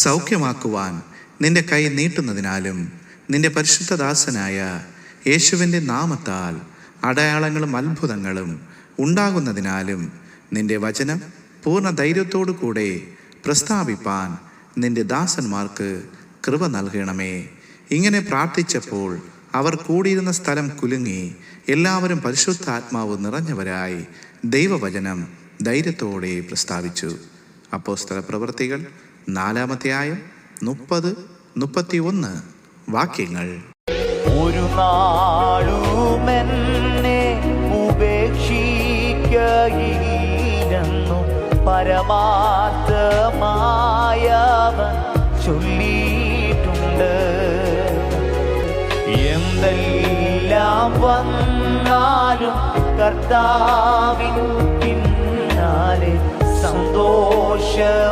സൗഖ്യമാക്കുവാൻ നിന്റെ കൈ നീട്ടുന്നതിനാലും നിന്റെ പരിശുദ്ധദാസനായ യേശുവിൻ്റെ നാമത്താൽ അടയാളങ്ങളും അത്ഭുതങ്ങളും ഉണ്ടാകുന്നതിനാലും നിന്റെ വചനം പൂർണ്ണ ധൈര്യത്തോടു കൂടെ പ്രസ്താവിപ്പാൻ നിന്റെ ദാസന്മാർക്ക് കൃപ നൽകണമേ. ഇങ്ങനെ പ്രാർത്ഥിച്ചപ്പോൾ അവർ കൂടിയിരുന്ന സ്ഥലം കുലുങ്ങി എല്ലാവരും പരിശുദ്ധാത്മാവ് നിറഞ്ഞവരായി ദൈവവചനം ധൈര്യത്തോടെ പ്രസ്താവിച്ചു. അപ്പോസ്തല പ്രവൃത്തികൾ 4-ാം 30-31 വാക്യങ്ങൾ. ഒരു നാളുമെന്നെ ഉപേക്ഷിക്കയില്ലെന്നു പരമാർത്ഥമായവൻ ചൊല്ലിയിട്ടുണ്ട്. എന്തെല്ലാം വന്നാലും കർത്താവിൻ പിന്നാലെ സന്തോഷമായി